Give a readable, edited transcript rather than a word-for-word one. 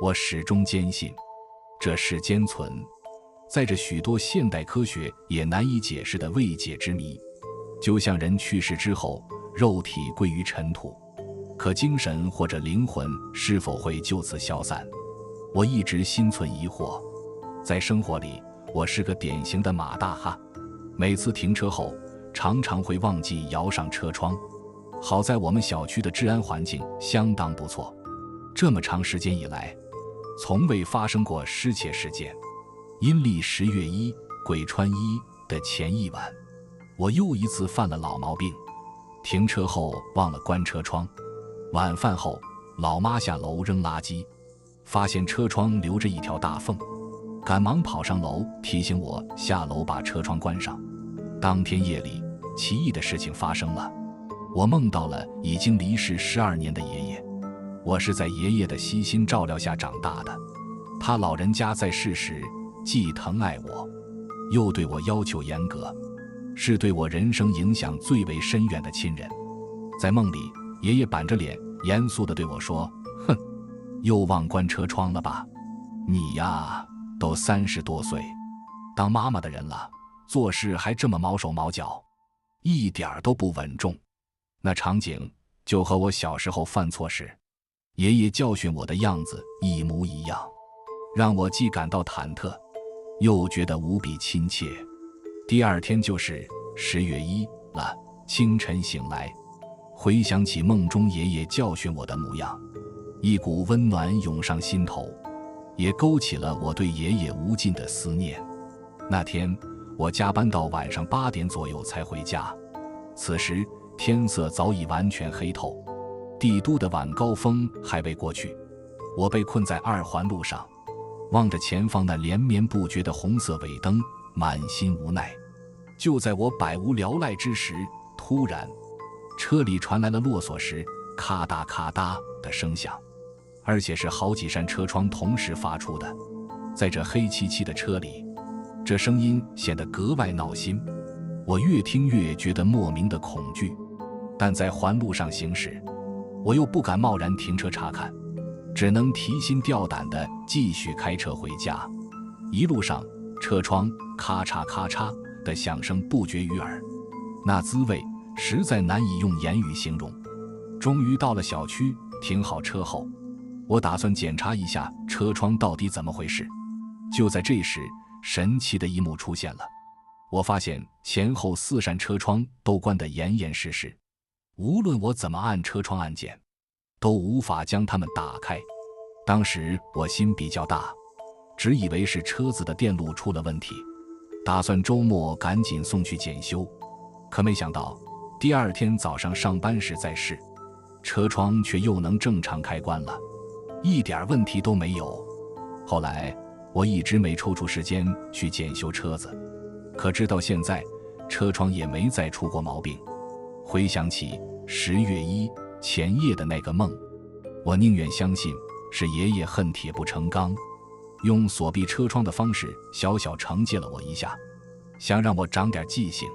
我始终坚信，这世间存在着许多现代科学也难以解释的未解之谜，就像人去世之后，肉体归于尘土，可精神或者灵魂是否会就此消散？我一直心存疑惑。在生活里，我是个典型的马大哈，每次停车后常常会忘记摇上车窗。好在我们小区的治安环境相当不错，这么长时间以来，从未发生过失窃事件。阴历10月1鬼穿衣的前一晚，我又一次犯了老毛病，停车后忘了关车窗。晚饭后，老妈下楼扔垃圾，发现车窗留着一条大缝，赶忙跑上楼提醒我下楼把车窗关上。当天夜里，奇异的事情发生了，我梦到了已经离世12年的爷爷。我是在爷爷的悉心照料下长大的，他老人家在世时既疼爱我，又对我要求严格，是对我人生影响最为深远的亲人。在梦里，爷爷板着脸严肃地对我说：哼，又忘关车窗了吧？你呀，都30多岁，当妈妈的人了，做事还这么毛手毛脚，一点都不稳重。那场景就和我小时候犯错时爷爷教训我的样子一模一样，让我既感到忐忑，又觉得无比亲切。第二天就是10月1了，清晨醒来，回想起梦中爷爷教训我的模样，一股温暖涌上心头，也勾起了我对爷爷无尽的思念。那天我加班到晚上8点左右才回家，此时天色早已完全黑透，帝都的晚高峰还未过去。我被困在2环路上，望着前方那连绵不绝的红色尾灯，满心无奈。就在我百无聊赖之时，突然车里传来了啰嗦时咔嗒咔嗒的声响，而且是好几扇车窗同时发出的。在这黑漆漆的车里，这声音显得格外闹心，我越听越觉得莫名的恐惧。但在环路上行驶，我又不敢贸然停车查看，只能提心吊胆地继续开车回家。一路上，车窗咔嚓咔嚓的响声不绝于耳，那滋味实在难以用言语形容。终于到了小区，停好车后，我打算检查一下车窗到底怎么回事。就在这时，神奇的一幕出现了，我发现前后4扇车窗都关得严严实实，无论我怎么按车窗按键，都无法将它们打开。当时我心比较大，只以为是车子的电路出了问题，打算周末赶紧送去检修。可没想到第二天早上上班时再试，车窗却又能正常开关了，一点问题都没有。后来我一直没抽出时间去检修车子，可直到现在车窗也没再出过毛病。回想起10月1前夜的那个梦，我宁愿相信是爷爷恨铁不成钢，用锁闭车窗的方式小小惩戒了我一下，想让我长点记性。